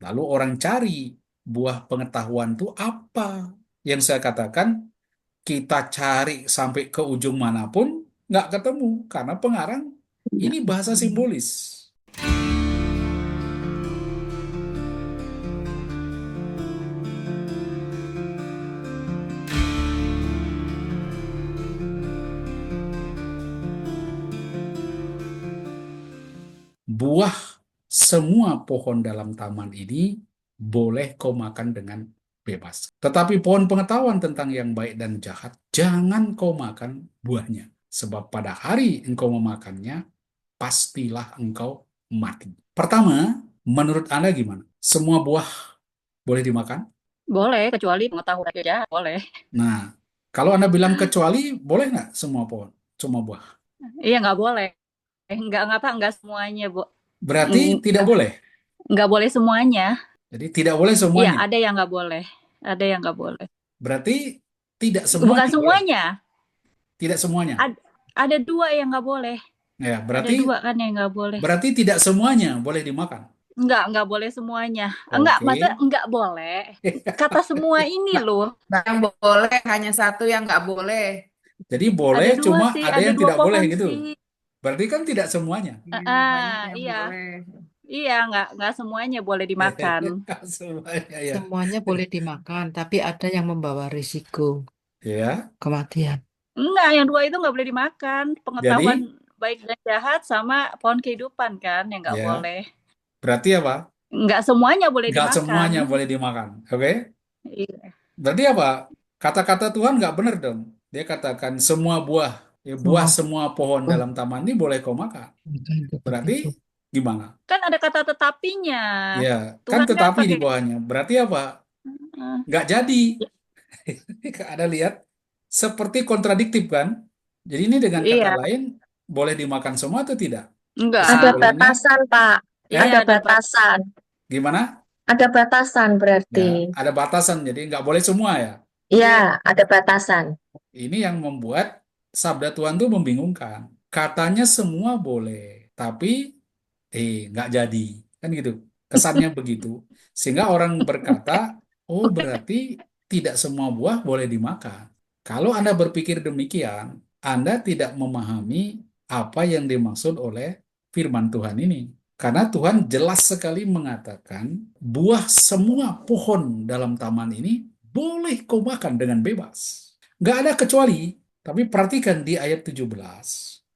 Lalu orang cari buah pengetahuan itu apa? Yang saya katakan, kita cari sampai ke ujung manapun nggak ketemu karena pengarang Iya. ini bahasa simbolis. Buah semua pohon dalam taman ini boleh kau makan dengan bebas. Tetapi pohon pengetahuan tentang yang baik dan jahat, jangan kau makan buahnya. Sebab pada hari engkau memakannya, pastilah engkau mati. Pertama, menurut Anda gimana? Semua buah boleh dimakan? Boleh, kecuali pengetahuan aja boleh. Nah, kalau Anda bilang kecuali, boleh nggak semua pohon? Semua buah? Iya, nggak boleh. Nggak semuanya, Bu. Berarti tidak Nggak, boleh. nggak boleh semuanya. Jadi tidak boleh Iya, semuanya. ada yang nggak boleh. Ada yang nggak boleh. Berarti tidak Bukan semuanya boleh. semuanya. Tidak semuanya. Ad- ada dua yang nggak boleh. Ya, Ada berarti dua kan yang nggak boleh. berarti tidak semuanya boleh dimakan. Nggak boleh semuanya. Enggak, Oke. maksudnya nggak boleh. Kata semua ini Nah, loh. nah, yang boleh hanya satu yang nggak boleh. Jadi boleh, Ada dua cuma sih, ada ada yang dua tidak boleh pohon gitu. sih. Berarti kan tidak semuanya. Banyak yang Iya, boleh. iya, nggak semuanya boleh dimakan. Semuanya ya. Semuanya boleh dimakan, tapi ada yang membawa risiko Ya. kematian. Enggak, yang dua itu nggak boleh dimakan. Pengetahuan Jadi baik dan jahat sama pohon kehidupan kan yang nggak ya, boleh. berarti apa? Nggak semuanya boleh Nggak dimakan. semuanya boleh dimakan. Oke? Iya. Berarti apa? Kata-kata Tuhan nggak benar dong. Dia katakan semua buah, ya, buah Semua semua pohon buah dalam taman ini boleh kau makan. makan tetap Berarti hidup. gimana? Kan ada kata tetapinya. Ya, kan Tuhan kan tetapi di pakai bawahnya. Berarti apa? eh, Nggak jadi. Ada lihat seperti kontradiktif kan? Jadi ini dengan kata iya, lain boleh dimakan semua atau tidak? enggak. Ada Kesimpulannya batasan, Pak. ya Iya Ada ada batasan. gimana? Ada batasan Ya, berarti. ada batasan. Jadi nggak boleh semua ya. Iya, iya. ada batasan. Ini yang membuat sabda Tuhan tuh membingungkan. Katanya semua boleh, tapi nggak jadi. Kan gitu. Kesannya begitu. Sehingga orang berkata, oh berarti tidak semua buah boleh dimakan. Kalau Anda berpikir demikian, Anda tidak memahami apa yang dimaksud oleh firman Tuhan ini. Karena Tuhan jelas sekali mengatakan, buah semua pohon dalam taman ini boleh kau makan dengan bebas. Nggak ada kecuali, tapi perhatikan di ayat 17.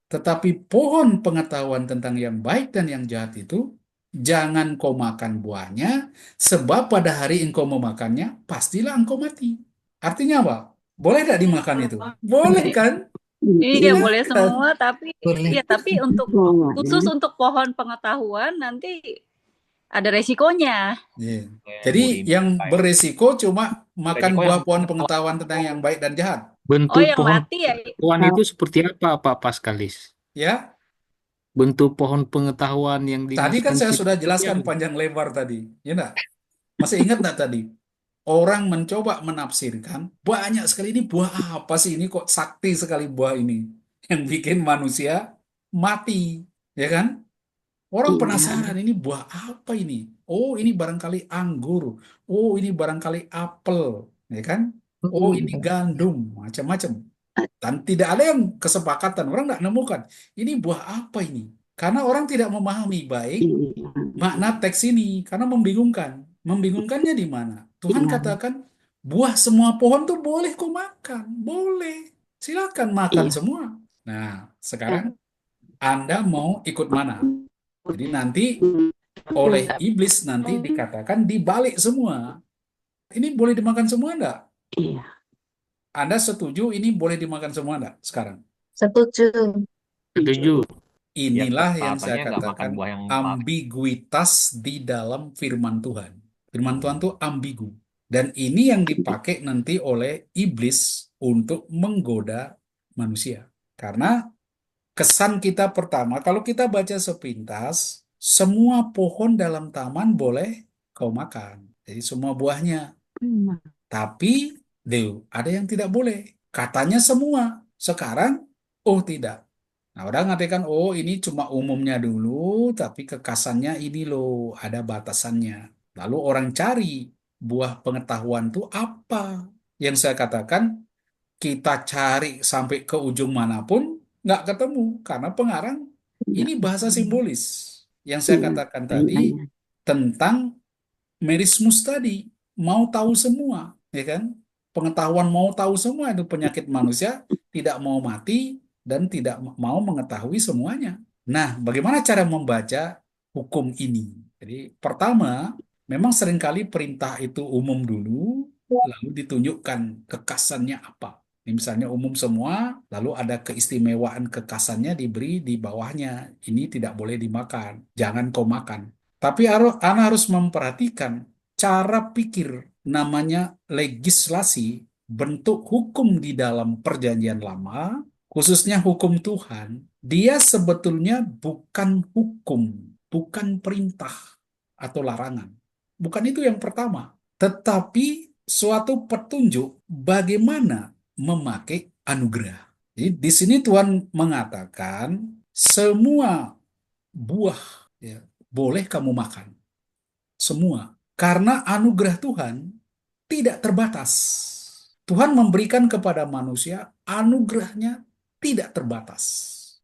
Tetapi pohon pengetahuan tentang yang baik dan yang jahat itu, jangan kau makan buahnya, sebab pada hari engkau memakannya, pastilah engkau mati. Artinya apa? Boleh tidak dimakan itu? Boleh kan? Iya, boleh Silakan. semua Boleh. tapi untuk khusus untuk pohon pengetahuan nanti ada resikonya. Iya. Jadi yang beresiko cuma makan Resiko buah yang pohon pengetahuan tentang yang baik dan jahat. Oh, bentuk yang pohon mati ya. pengetahuan itu seperti apa, Pak Paskalis? Ya, Bentuk pohon pengetahuan yang tadi kan dimaksudkan saya sih. sudah Iya. jelaskan panjang lebar tadi. Ya enggak? Masih ingat enggak tadi? Orang mencoba menafsirkan, banyak sekali ini buah apa sih ini kok sakti sekali buah ini yang bikin manusia mati, ya kan? Orang Iya. penasaran ini buah apa ini? Oh, ini barangkali anggur. Oh, ini barangkali apel, ya kan? Oh, ini gandum, macam-macam. Dan tidak ada yang kesepakatan, orang nggak nemukan. Ini buah apa ini? Karena orang tidak memahami baik makna teks ini, karena membingungkan. Membingungkannya di mana? Tuhan katakan, buah semua pohon tuh boleh kau makan. Boleh. Silakan makan Iya. semua. Nah, sekarang Anda mau ikut mana? Jadi nanti oleh iblis nanti dikatakan dibalik semua. Ini boleh dimakan semua enggak? Iya. Anda setuju ini boleh dimakan semua enggak sekarang? Setuju. Setuju. Ya, Inilah yang saya katanya nggak makan katakan buah yang ambiguitas di dalam firman Tuhan. Firman Tuhan itu ambigu. Dan ini yang dipakai nanti oleh iblis untuk menggoda manusia. Karena kesan kita pertama, kalau kita baca sepintas, semua pohon dalam taman boleh kau makan. Jadi semua buahnya. Tapi, ada yang tidak boleh. Katanya semua. Sekarang, oh tidak. Nah, orang ngatakan, oh ini cuma umumnya dulu, tapi kekasannya ini loh, ada batasannya. Lalu orang cari buah pengetahuan itu apa? Yang saya katakan, kita cari sampai ke ujung manapun nggak ketemu karena pengarang Iya. ini bahasa simbolis yang saya Iya. katakan Iya. tadi Iya. tentang merismus tadi, mau tahu semua, ya kan? Pengetahuan mau tahu semua itu penyakit manusia, tidak mau mati dan tidak mau mengetahui semuanya. Nah, bagaimana cara membaca hukum ini? Jadi, pertama, memang seringkali perintah itu umum dulu, lalu ditunjukkan kekasannya apa. Ini misalnya umum semua, lalu ada keistimewaan kekasannya diberi di bawahnya. Ini tidak boleh dimakan, jangan kau makan. Tapi Ana harus memperhatikan cara pikir namanya legislasi, bentuk hukum di dalam perjanjian lama, khususnya hukum Tuhan, dia sebetulnya bukan hukum, bukan perintah atau larangan. Bukan itu yang pertama, tetapi suatu petunjuk bagaimana memakai anugerah. Jadi di sini Tuhan mengatakan semua buah ya, boleh kamu makan. Semua. Karena anugerah Tuhan tidak terbatas. Tuhan memberikan kepada manusia anugerahnya tidak terbatas.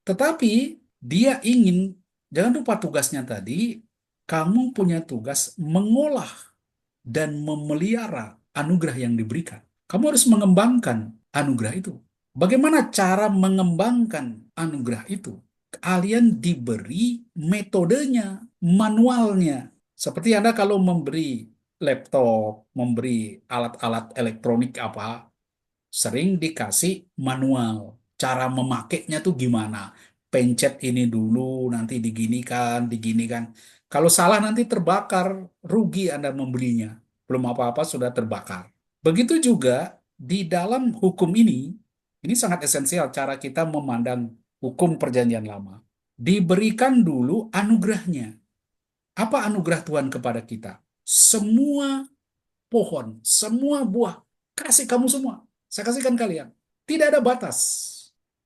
Tetapi dia ingin, jangan lupa tugasnya tadi, kamu punya tugas mengolah dan memelihara anugerah yang diberikan. Kamu harus mengembangkan anugerah itu. Bagaimana cara mengembangkan anugerah itu? Kalian diberi metodenya, manualnya. Seperti Anda kalau memberi laptop, memberi alat-alat elektronik apa, sering dikasih manual. Cara memakainya tuh gimana? Pencet ini dulu, nanti diginikan, diginikan. Kalau salah nanti terbakar, rugi Anda membelinya. Belum apa-apa sudah terbakar. Begitu juga di dalam hukum ini sangat esensial cara kita memandang hukum perjanjian lama. Diberikan dulu anugerahnya. Apa anugerah Tuhan kepada kita? Semua pohon, semua buah, kasih kamu semua. Saya kasihkan kalian. Tidak ada batas.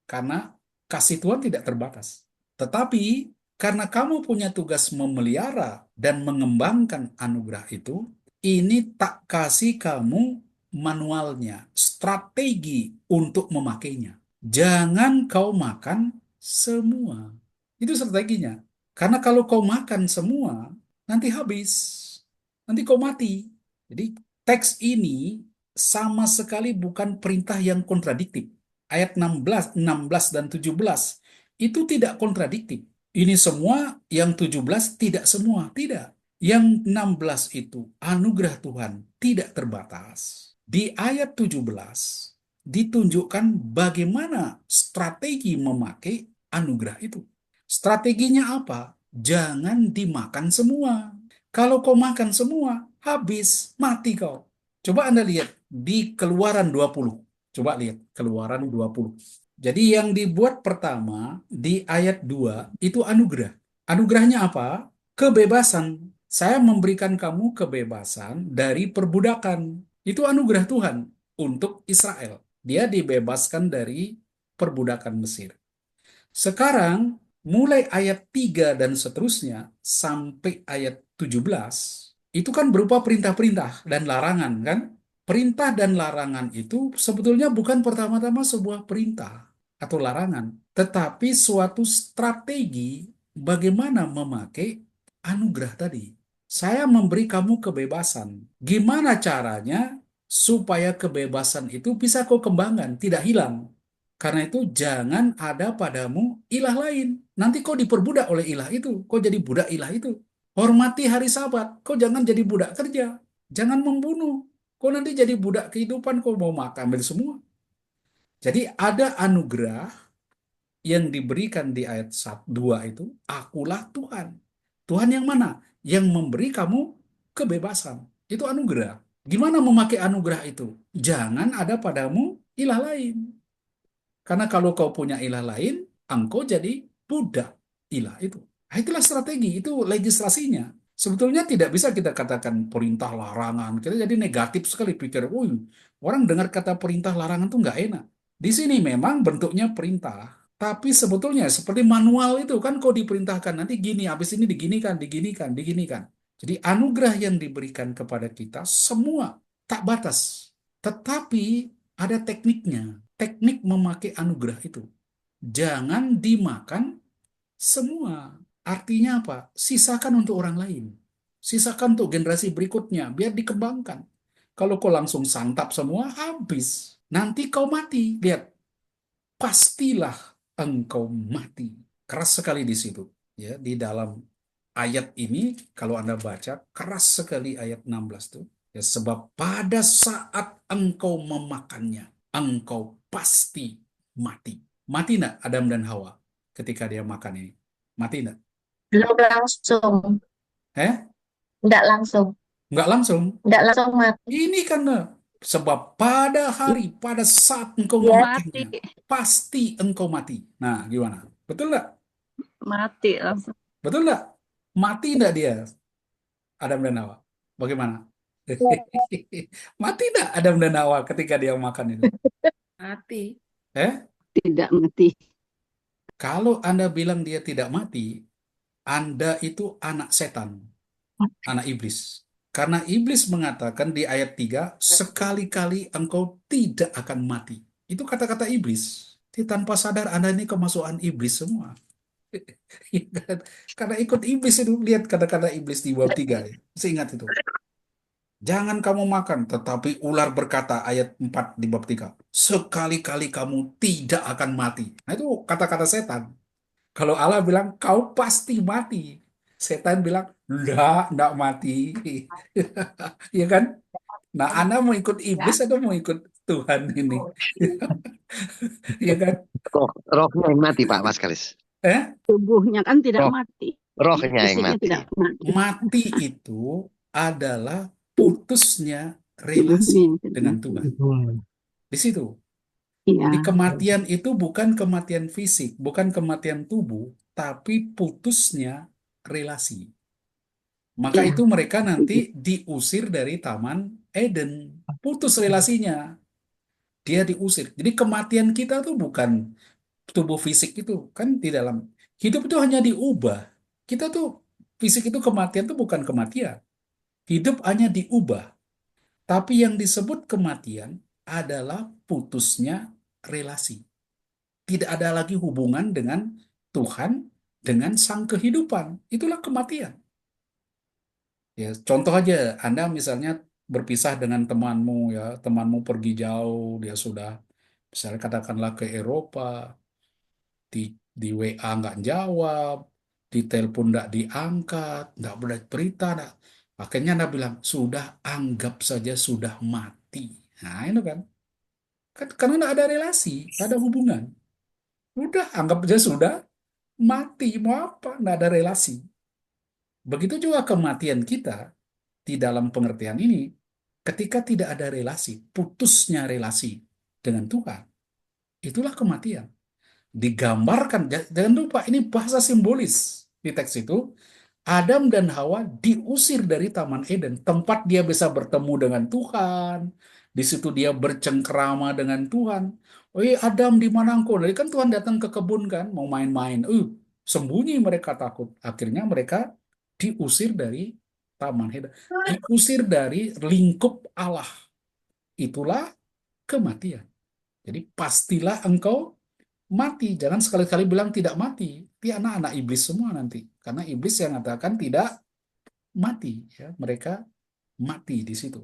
Karena kasih Tuhan tidak terbatas. Tetapi karena kamu punya tugas memelihara dan mengembangkan anugerah itu, ini tak kasih kamu manualnya, strategi untuk memakainya. Jangan kau makan semua. Itu strateginya. Karena kalau kau makan semua, nanti habis. Nanti kau mati. Jadi teks ini sama sekali bukan perintah yang kontradiktif. Ayat 16 dan 17 itu tidak kontradiktif. Ini semua, yang 17 tidak semua, tidak. Yang 16 itu anugerah Tuhan tidak terbatas. Di ayat 17 ditunjukkan bagaimana strategi memakai anugerah itu. Strateginya apa? Jangan dimakan semua. Kalau kau makan semua, habis, mati kau. Coba Anda lihat di Keluaran 20. Coba lihat Keluaran 20. Jadi yang dibuat pertama di ayat 2 itu anugerah. Anugerahnya apa? Kebebasan. Saya memberikan kamu kebebasan dari perbudakan. Itu anugerah Tuhan untuk Israel. Dia dibebaskan dari perbudakan Mesir. Sekarang mulai ayat 3 dan seterusnya sampai ayat 17 itu kan berupa perintah-perintah dan larangan kan? Perintah dan larangan itu sebetulnya bukan pertama-tama sebuah perintah atau larangan, tetapi suatu strategi bagaimana memakai anugerah tadi. Saya memberi kamu kebebasan. Gimana caranya supaya kebebasan itu bisa kau kembangkan, tidak hilang? Karena itu jangan ada padamu ilah lain. Nanti kau diperbudak oleh ilah itu. Kau jadi budak ilah itu. Hormati hari Sabat. Kau jangan jadi budak kerja. Jangan membunuh. Kau nanti jadi budak kehidupan. Kau mau makan ambil semua. Jadi ada anugerah yang diberikan di ayat 2 itu. Akulah Tuhan. Tuhan yang mana? Yang memberi kamu kebebasan. Itu anugerah. Gimana memakai anugerah itu? Jangan ada padamu ilah lain. Karena kalau kau punya ilah lain, engkau jadi budak ilah itu. Nah, itulah strategi, itu legislasinya. Sebetulnya tidak bisa kita katakan perintah larangan. Kita jadi negatif sekali pikir, orang dengar kata perintah larangan tuh nggak enak. Di sini memang bentuknya perintah, tapi sebetulnya seperti manual itu kan kau diperintahkan nanti gini, habis ini diginikan, diginikan, diginikan. Jadi anugerah yang diberikan kepada kita semua tak batas. Tetapi ada tekniknya. Teknik memakai anugerah itu. Jangan dimakan semua. Artinya apa? Sisakan untuk orang lain. Sisakan untuk generasi berikutnya, biar dikembangkan. Kalau kau langsung santap semua, habis. Nanti kau mati. Lihat, pastilah engkau mati. Keras sekali di situ. Ya, di dalam ayat ini, kalau Anda baca, keras sekali ayat 16 tuh. Ya, sebab pada saat engkau memakannya, engkau pasti mati. Mati enggak Adam dan Hawa ketika dia makan ini? Mati enggak? Belum langsung. Eh? Enggak langsung. Enggak langsung. Enggak langsung mati. Ini karena sebab pada hari, pada saat engkau Ya, Mati, memakannya, pasti engkau mati. Nah, gimana? Betul enggak? mati langsung. Betul enggak? Mati enggak dia, Adam dan Hawa? Bagaimana? Mati enggak Adam dan Hawa ketika dia makan itu? Mati. Eh? Tidak mati. Kalau Anda bilang dia tidak mati, Anda itu anak setan, anak iblis. Karena iblis mengatakan di ayat 3, sekali-kali engkau tidak akan mati. Itu kata-kata iblis. Jadi tanpa sadar Anda ini kemasukan iblis semua. Karena ikut iblis itu, lihat kata-kata iblis di bab 3. Saya ingat itu. Jangan kamu makan, tetapi ular berkata, ayat 4 di bab 3, sekali-kali kamu tidak akan mati. Nah itu kata-kata setan. Kalau Allah bilang, kau pasti mati. Setan bilang, enggak mati. Iya kan? Nah, Anda mau ikut iblis atau mau ikut Tuhan ini? Iya kan? Rohnya yang mati, Pak Mas Kalis. Tubuhnya kan tidak Roh, mati. rohnya yang Fisiknya mati. tidak mati. Mati itu adalah putusnya relasi dengan Tuhan. Di situ. Iya. Jadi kematian itu bukan kematian fisik, bukan kematian tubuh, tapi putusnya relasi. Maka Iya. itu mereka nanti diusir dari Taman Eden. Putus relasinya. Dia diusir. Jadi kematian kita tuh bukan tubuh fisik itu. Kan di dalam hidup itu hanya diubah. Kita tuh fisik itu kematian tuh bukan kematian. Hidup hanya diubah. Tapi yang disebut kematian adalah putusnya relasi. Tidak ada lagi hubungan dengan Tuhan, dengan sang kehidupan. Itulah kematian. Ya, contoh aja, Anda misalnya berpisah dengan temanmu, ya, temanmu pergi jauh, dia sudah, misalnya katakanlah ke Eropa, di WA nggak jawab, di telepon nggak diangkat, nggak berita, nggak. Akhirnya Anda bilang, sudah anggap saja sudah mati. Nah, itu kan. Karena nggak ada relasi, nggak ada hubungan. Udah, anggap aja sudah mati. Mau apa? Nggak ada relasi. Begitu juga kematian kita di dalam pengertian ini, ketika tidak ada relasi, putusnya relasi dengan Tuhan, itulah kematian. Digambarkan, jangan lupa ini bahasa simbolis di teks itu, Adam dan Hawa diusir dari Taman Eden, tempat dia bisa bertemu dengan Tuhan, di situ dia bercengkrama dengan Tuhan. Oh iya, Adam di mana engkau? Jadi kan Tuhan datang ke kebun kan, mau main-main. Sembunyi mereka takut. Akhirnya mereka diusir dari Taman Eden, diusir dari lingkup Allah. Itulah kematian. Jadi pastilah engkau mati. Jangan sekali-kali bilang tidak mati. Itu anak-anak iblis semua nanti. Karena iblis yang mengatakan tidak mati. Ya, mereka mati di situ.